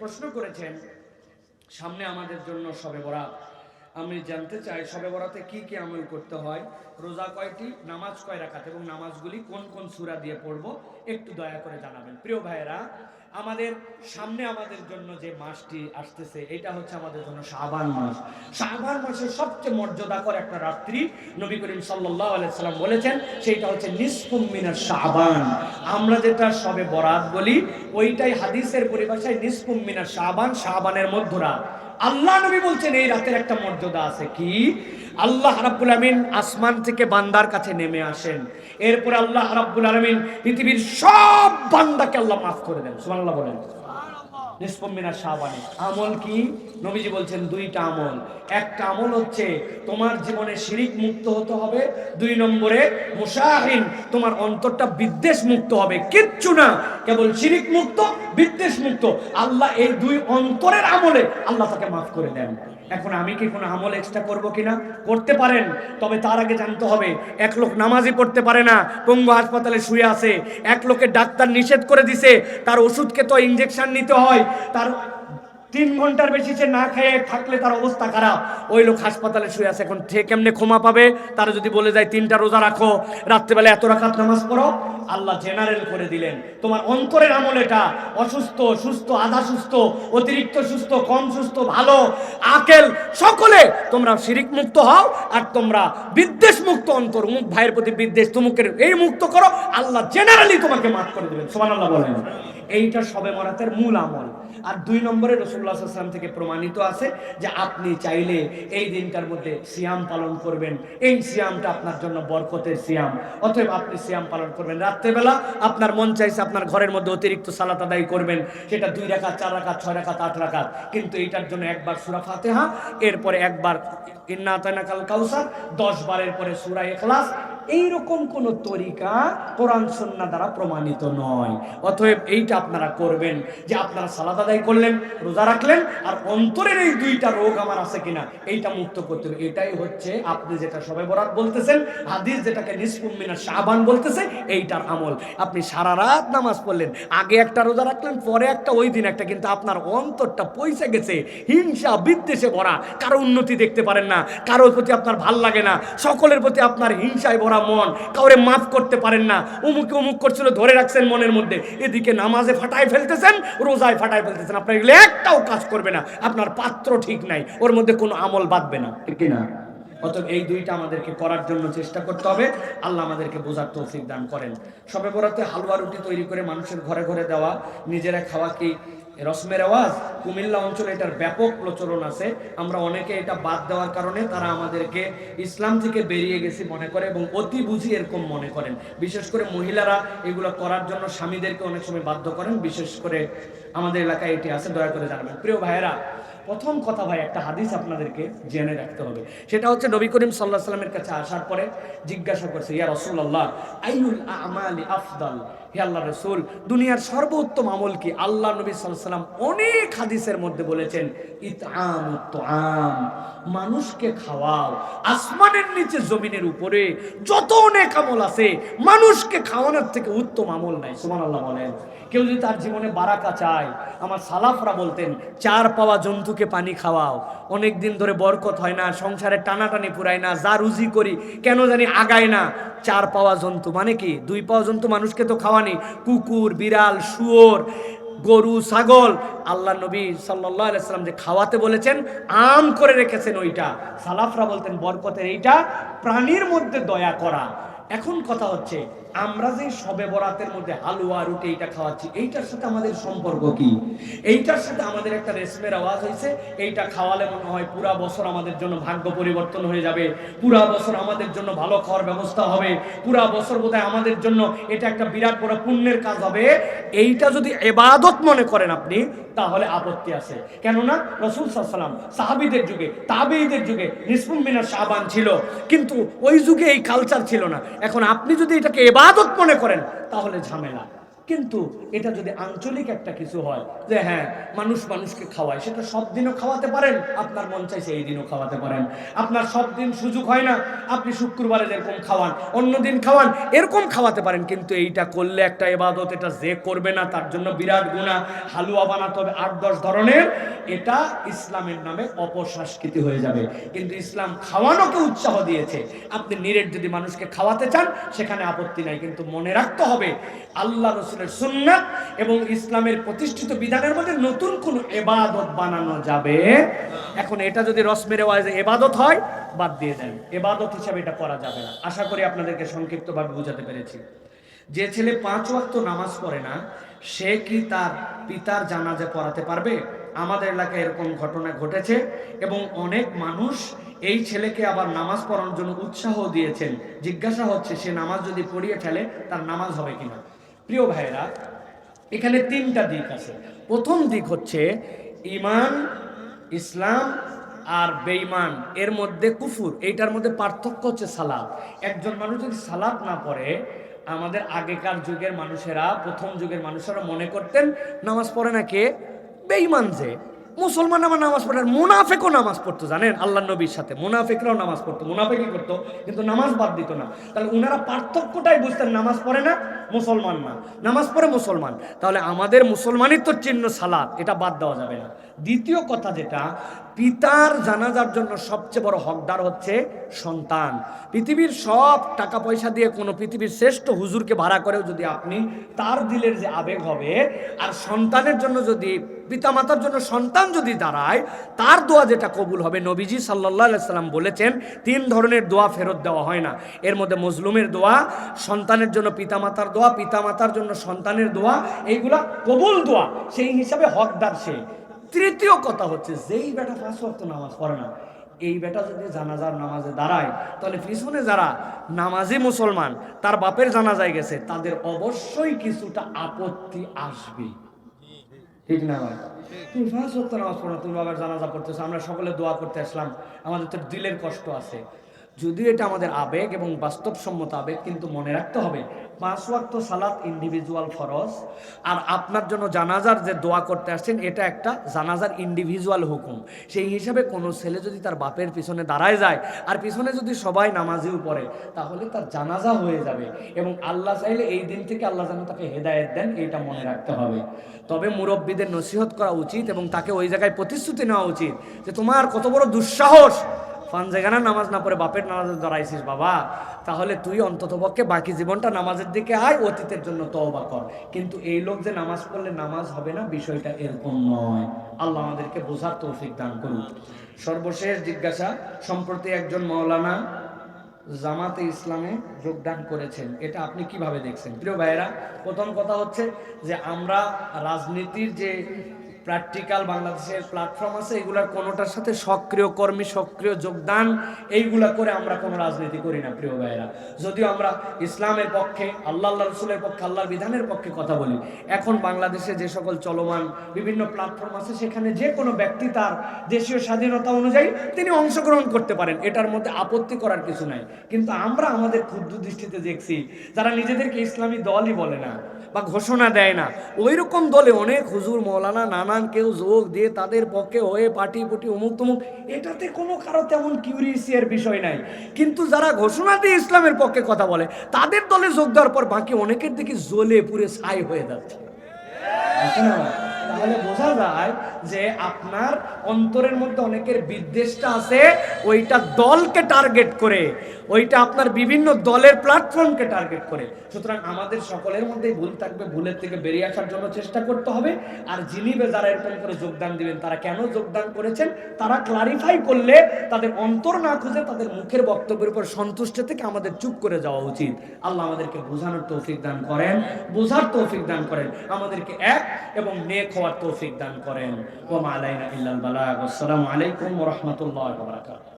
প্রশ্ন করেছেন সামনে আমাদের জন্য শবে বরাত। আমি জানতে চাই শবে বরাতে কি কি আমল করতে হয়, রোজা কয়টি, নামাজ কয় রাকাত এবং নামাজগুলি কোন কোন সূরা দিয়ে পড়বো, একটু দয়া করে জানাবেন। প্রিয় ভাইয়েরা, আমাদের সামনে আমাদের জন্য যে মাসটি আসতেছে এটা হচ্ছে আমাদের জন্য শাবান মাস। শাবান মাসের সবচেয়ে মর্যাদাকর একটা রাত্রি নবী করিম সাল্লাল্লাহু আলাইহি সাল্লাম বলেছেন, সেইটা হচ্ছে নিসফুম মিনাশ শাবান। আমরা যেটা শবে বরাত বলি ওইটাই হাদিসের পরিভাষায় নিসফুম মিনাশ শাবান, শাবানের মধ্যরাত। আল্লাহ নবী বলছেন এই রাতের একটা মর্যাদা আছে। কি? আল্লাহ রাব্বুল আমিন আসমান থেকে বান্দার কাছে নেমে আসেন, এরপর আল্লাহ রাব্বুল আমিন পৃথিবীর সব বান্দাকে আল্লাহ মাফ করে দেন। সুবহানাল্লাহ বলেন। নিসফুম মিনাশ শাবানে আমল কি? নবীজি বলছেন দুইটা আমল। একটা আমল হচ্ছে তোমার জীবনে শিরিক মুক্ত হতে হবে, 2 নম্বরে মুশাহিন, তোমার অন্তরটা বিদ্বেষ মুক্ত হবে। কিচ্ছু না, কেবল শিরিক মুক্ত, বিদ্বেষ মুক্ত। আল্লাহ এই 2 অন্তরের আমলে আল্লাহ তাকে মাফ করে দেন। এখন আমি কি কোনো আমল এক্সট্রা করবো কিনা? করতে পারেন, তবে তার আগে জানতে হবে এক লোক নামাজই পড়তে পারে না, পঙ্গু হাসপাতালে শুয়ে আছে, এক লোকের ডাক্তার নিষেধ করে দিছে, তার ওষুধকে তো ইনজেকশন নিতে হয়, তার 3 ঘন্টার বেশি সে না খেয়ে থাকলে তার অবস্থা খারাপ। ওই লোক হাসপাতালে শুয়ে আছে, এখন সে কেমনে ক্ষমা পাবে? তারা যদি বলে যায় 3টা রোজা রাখো, রাত্রেবেলা এত রাকাত নামাজ পড়ো, আল্লাহ জেনারেল করে দিলেন তোমার অন্তরের আমল এটা। অসুস্থ, সুস্থ, আধা সুস্থ, অতিরিক্ত সুস্থ, কম সুস্থ, ভালো, আকেল, সকলে তোমরা শিরিক মুক্ত হও আর তোমরা বিদ্বেষ মুক্ত অন্তর, মুখ ভাইয়ের প্রতি বিদ্বেষ তুমুকের এই মুক্ত করো, আল্লাহ জেনারেলি তোমাকে মাফ করে দেবেন। সুবহানাল্লাহ বলেন। এইটা শবে বরাতের মূল আমল। আর 2 নম্বরে রাসূলুল্লাহ সাল্লাল্লাহু আলাইহি ওয়াসাল্লাম থেকে প্রমাণিত আছে যে আপনি চাইলে এই দিনটার মধ্যে সিয়াম পালন করবেন। এই সিয়ামটা আপনার জন্য বরকতের সিয়াম, অতএব আপনি সিয়াম পালন করবেন। রাত্রেবেলা আপনার মন চাইছে আপনার ঘরের মধ্যে অতিরিক্ত সালাত আদায় করবেন, সেটা 2 রাকাত, 4 রাকাত, 6 রাকাত, 8 রাকাত, কিন্তু এইটার জন্য একবার সূরা ফাতিহা, এরপরে একবার ইন্না আতাইনাকাল কাউসার, 10 বারের পরে সূরা ইখলাস। এইরকম কোন তরিকা কোরআন সুন্নাহ দ্বারা প্রমাণিত নয়। অতএব এইটা আপনারা করবেন যে আপনারা সালাত আদায় করলেন, রোজা রাখলেন, আর অন্তরের এই 2টা রোগ আমার আছে কিনা এইটা মুক্ত করতে হবে। এটাই হচ্ছে আপনি যেটা শবে বরাত বলতেছেন, হাদিস যেটাকে নিসফুম মিনাশ শাবান বলতেছে, এইটার আমল। আপনি সারা রাত নামাজ পড়লেন, আগে একটা রোজা রাখলেন, পরে একটা, ওই দিন একটা, কিন্তু আপনার অন্তরটা পয়সা গেছে হিংসা বিদ্বেষে ভরা, কারো উন্নতি দেখতে পারেন না, কারোর প্রতি আপনার ভাল লাগে না, সকলের প্রতি আপনার হিংসায় ভরা মন, কাউরে মাফ করতে পারেন না, অমুকে অমুক করছিল ধরে রাখছেন মনের মধ্যে, এদিকে নামাজে ফাটায় ফেলতেছেন, রোজায় ফাটায় ফেলতেছেন, আপনার এগুলো একটাও কাজ করবে না, আপনার পাত্র ঠিক নাই, ওর মধ্যে কোনো আমল বাঁধবে না, ঠিক না? অতএব এই 2টা আমাদেরকে করার জন্য চেষ্টা করতে হবে। আল্লাহ আমাদেরকে বোঝার তৌফিক দান করেন। শবে বরাতে হালুয়া রুটি তৈরি করে মানুষের ঘরে ঘরে দেওয়া, নিজেরা খাওয়া কি রসমের আওয়াজ? কুমিল্লা অঞ্চলে এটার ব্যাপক প্রচলন আছে। আমরা অনেকে এটা বাদ দেওয়ার কারণে তারা আমাদেরকে ইসলাম থেকে বেরিয়ে গেছি মনে করে এবং অতি বুঝি এরকম মনে করেন। বিশেষ করে মহিলারা এগুলো করার জন্য স্বামীদেরকে অনেক সময় বাধ্য করেন, বিশেষ করে আমাদের এলাকায় এটি আছে, দয়া করে জানাবেন। প্রিয় ভাইয়েরা, প্রথম কথা ভাই, একটা হাদিস আপনাদেরকে জেনে রাখতে হবে। সেটা হচ্ছে নবী করিম সাল্লাল্লাহু আলাইহি ওয়াসাল্লামের কাছে আসার পরে জিজ্ঞাসা করছে, ইয়া রাসূলুল্লাহ আইয়ুল আমালি আফদাল, হে আল্লাহর রাসূল দুনিয়ার সর্বোত্তম আমল কি? আল্লাহ নবী সাল্লাল্লাহু আলাইহি ওয়াসাল্লাম অনেক হাদিসের মধ্যে বলেছেন ইতআমুত তুআম, মানুষকে খাওয়াও। আসমানের নিচে জমিনের উপরে যত অনেক আমল আছে, মানুষকে খাওয়ানোর থেকে উত্তম আমল নাই। সুবহানাল্লাহ বলেন। কেউ যদি তার জীবনে বারাকা চায়, আমার সালাফরা বলতেন 4 পাওয়া জন্তুকে পানি খাওয়াও। অনেক দিন ধরে বরকত হয় না, সংসারে টানাটানি পুরায় না, যা রুজি করি কেন জানি আগায় না। 4 পাওয়া জন্তু মানে কি? 2 পাওয়া জন্তু মানুষকে তো খাওয়ানি, কুকুর, বিড়াল, শুয়োর, গরু, ছাগল। আল্লাহ নবী সাল্লাল্লাহু আলাইহি ওয়াসাল্লাম যে খাওয়াতে বলেছেন, আম করে রেখেছেন ওইটা। সালাফরা বলতেন বরকতের এইটা, প্রাণীর মধ্যে দয়া করা। এখন কথা হচ্ছে, আমরা যে শবে বরাতের মধ্যে হালুয়া রুটি এইটা খাওয়াচ্ছি, এইটার সাথে আমাদের সম্পর্ক কি? এইটার সাথে আমাদের একটা রেশমের আওয়াজ হয়েছে, এইটা খাওয়ালে মনে হয় পুরা বছর আমাদের জন্য ভাগ্য পরিবর্তন হয়ে যাবে, পুরা বছর আমাদের জন্য ভালো খাওয়ার ব্যবস্থা হবে, পুরা বছর বোধহয় আমাদের জন্য এটা একটা বিরাট বড় পুণ্যের কাজ হবে। এইটা যদি ইবাদত মনে করেন আপনি, তাহলে আপত্তি আছে। কেননা রাসূল সাল্লাল্লাহু আলাইহি ওয়াসাল্লাম সাহাবীদের যুগে, তাবেঈদের যুগে নিসফুম মিনাশ শাবান ছিল, কিন্তু ওই যুগে এই কালচার ছিল না। এখন আপনি যদি এটাকে ইবাদত মনে করেন তাহলে ঝামেলা। কিন্তু এটা যদি আঞ্চলিক একটা কিছু হয় যে হ্যাঁ মানুষ মানুষকে খাওয়ায়, সেটা সব দিনও খাওয়াতে পারেন, আপনার মন চাইছে এই দিনও খাওয়াতে পারেন। আপনার সব দিন সুযোগ হয় না, আপনি শুক্রবারে যেরকম খাওয়ান অন্য দিন খাওয়ান, এরকম খাওয়াতে পারেন। কিন্তু এইটা করলে একটা ইবাদত, এটা যে করবে না তার জন্য বিরাট গুনাহ। হালুয়া বানাতে হবে 8-10 ধরনের, এটা ইসলামের নামে অপসংস্কৃতি হয়ে যাবে। কিন্তু ইসলাম খাওয়ানোকে উৎসাহ দিয়েছে। আপনি নিরেট যদি মানুষকে খাওয়াতে চান সেখানে আপত্তি নাই, কিন্তু মনে রাখতে হবে আল্লাহ রসুলের সুন্নাত এবং ইসলামের প্রতিষ্ঠিত বিধানের মধ্যে নতুন কোন ইবাদত বানানো যাবে। এখন এটা যদি রসমের রেওয়াজে ইবাদত হয়, বাদ দিয়ে দেন, ইবাদত হিসাবে এটা করা যাবে না। আশা করি আপনাদেরকে সংক্ষিপ্তভাবে বোঝাতে পেরেছি। যে ছেলে 5 ওয়াক্ত নামাজ পড়ে না, সে কি তার পিতার জানাজা পড়াতে পারবে? আমাদের এলাকায় এরকম ঘটনা ঘটেছে এবং অনেক মানুষ এই ছেলেকে আবার নামাজ পড়ানোর জন্য উৎসাহ দিয়েছেন। জিজ্ঞাসা হচ্ছে সে নামাজ যদি পড়িয়ে ফেলে তার নামাজ হবে কিনা। প্রিয় ভাইরা, এখানে 3টা দিক আছে। প্রথম দিক হচ্ছে ঈমান, ইসলাম আর বেঈমান, এর মধ্যে কুফর, এইটার মধ্যে পার্থক্য হচ্ছে সালাত। একজন মানুষ যদি সালাত না পড়ে, আমাদের আগেকার যুগের মানুষেরা, প্রথম যুগের মানুষেরা মনে করতেন নামাজ পড়ে না কে, বেঈমান। যে মুসলমান আমার নামাজ পড়ে, মুনাফিকও নামাজ পড়তো, জানেন আল্লাহর নবীর সাথে মুনাফিকরাও নামাজ পড়তো, মুনাফিকই করতো, কিন্তু নামাজ বাদ দিত না। তাহলে উনারা পার্থক্যটাই বুঝতেন, নামাজ পড়ে না মুসলমান না, নামাজ পড়ে মুসলমান। তাহলে আমাদের মুসলমানিত্বর চিহ্ন সালাত, এটা বাদ দেওয়া যাবে না। দ্বিতীয় কথা যেটা, পিতার জানাজার জন্য সবচেয়ে বড় হকদার হচ্ছে সন্তান। পৃথিবীর সব টাকা পয়সা দিয়ে কোনো পৃথিবীর শ্রেষ্ঠ হুজুরকে ভাড়া করেও যদি আপনি তার দিলের যে আবেগ হবে, আর সন্তানের জন্য যদি, পিতামাতার জন্য সন্তান যদি দাঁড়ায়, তার দোয়া যেটা কবুল হবে, নবীজি সাল্লাল্লাহু আলাইহি সাল্লাম বলেছেন 3 ধরনের দোয়া ফেরত দেওয়া হয় না। এর মধ্যে মজলুমের দোয়া, সন্তানের জন্য পিতামাতার দোয়া, পিতামাতার জন্য সন্তানের দোয়া, এইগুলা কবুল দোয়া, সেই হিসাবে হকদার সে। তৃতীয় কথা হচ্ছে, যেই বেটা 5 ওয়াক্ত নামাজ পড়ে না, এই বেটা যদি জানাজার নামাজে দাঁড়ায়, তাহলে পিছনে যারা নামাজি মুসলমান তার বাপের জানাজায় গেছে, তাদের অবশ্যই কিছুটা আপত্তি আসবে, ঠিক না ভাই? তুমি 5 ওয়াক্ত নামাজ পড়ো, তুমি বাবার জানাজা পড়তেছো, আমরা সকলে দোয়া করতে আসলাম, আমাদের তো দিলের কষ্ট আছে। যদিও এটা আমাদের আবেগ এবং বাস্তবসম্মত আবেগ, কিন্তু মনে রাখতে হবে 5 ওয়াক্ত সালাত ইন্ডিভিজুয়াল ফরজ, আর আপনার জন্য জানাজার যে দোয়া করতে আসছেন এটা একটা জানাজার ইন্ডিভিজুয়াল হুকুম। সেই হিসাবে কোনো ছেলে যদি তার বাপের পিছনে দাঁড়ায় যায়, আর পিছনে যদি সবাই নামাজিও পড়ে, তাহলে তার জানাজা হয়ে যাবে, এবং আল্লাহ চাইলে এই দিন থেকে আল্লাহ যেন তাকে হেদায়েত দেন, এটা মনে রাখতে হবে। তবে মুরব্বীদের নসিহত করা উচিত এবং তাকে ওই জায়গায় প্রতিশ্রুতি নেওয়া উচিত যে তোমার কত বড় দুঃসাহস, ফানজেগানা নামাজ না পড়ে বাপের নামাজে দাঁড়াইছিস বাবা, তাহলে তুই অন্ততপক্ষে বাকি জীবনটা নামাজের দিকে আয়, অতীতের জন্য তওবা কর। কিন্তু এই লোক যে নামাজ পড়লে নামাজ হবে না, বিষয়টা এরকম নয়। আল্লাহ আমাদেরকে বোঝার তৌফিক দান করুন। সর্বশেষ জিজ্ঞাসা, সম্প্রতি একজন মাওলানা জামাতে ইসলামে যোগদান করেছেন, এটা আপনি কিভাবে দেখছেন? প্রিয় ভাইয়েরা, প্রথম কথা হচ্ছে যে আমরা রাজনীতির যে প্র্যাকটিক্যাল বাংলাদেশের প্ল্যাটফর্ম আছে, এগুলার কোনোটার সাথে সক্রিয় কর্মী, সক্রিয় যোগদান এইগুলা করে আমরা কোনো রাজনীতি করি না প্রিয় ভাইয়েরা। যদিও আমরা ইসলামের পক্ষে, আল্লাহ রসুলের পক্ষে, আল্লাহর বিধানের পক্ষে কথা বলি। এখন বাংলাদেশে যে সকল চলমান বিভিন্ন প্ল্যাটফর্ম আছে, সেখানে যে কোনো ব্যক্তি তার দেশীয় স্বাধীনতা অনুযায়ী তিনি অংশগ্রহণ করতে পারেন, এটার মধ্যে আপত্তি করার কিছু নাই। কিন্তু আমরা আমাদের ক্ষুদ্র দৃষ্টিতে দেখছি, যারা নিজেদেরকে ইসলামী দলই বলে না বা ঘোষণা দেয় না, ওই রকম দলে অনেক হুজুর মৌলানা নানান কেউ যোগ দিয়ে তাদের পক্ষে হয়ে পাটি পুটি অমুক তমুক, এটাতে কোনো কারো তেমন কিউরিয়াসের বিষয় নাই। কিন্তু যারা ঘোষণা দিয়ে ইসলামের পক্ষে কথা বলে, তাদের দলে যোগ দেওয়ার পর বাকি অনেকের দিকে জ্বলে পুড়ে ছাই হয়ে যাচ্ছে। তাহলে বোঝা যায় যে আপনার অন্তরের মধ্যে অনেকের বিদ্বেষটা আছে, ওইটা দলকে টার্গেট করে, ওইটা আপনার বিভিন্ন দলের প্ল্যাটফর্মকে টার্গেট করে। সুতরাং আমাদের সকলের মধ্যেই ভুল থাকবে, ভুলের থেকে বেরিয়ে আসার জন্য চেষ্টা করতে হবে। আর যিনি যারা এরকম করে যোগদান দিবেন, তারা কেন যোগদান করেছেন তারা ক্লারিফাই করলে, তাদের অন্তর না খুঁজে তাদের মুখের বক্তব্যের উপর সন্তুষ্ট থেকে আমাদের চুপ করে যাওয়া উচিত। আল্লাহ আমাদেরকে বোঝানোর তৌফিক দান করেন, বোঝার তৌফিক দান করেন, আমাদেরকে এক এবং নেক হওয়ার তৌফিক দান করেন। ওয়া মা আলাইনা ইল্লাল বালাগ। আসসালামু আলাইকুম ওয়া রাহমাতুল্লাহি ওয়া বারাকাতুহু।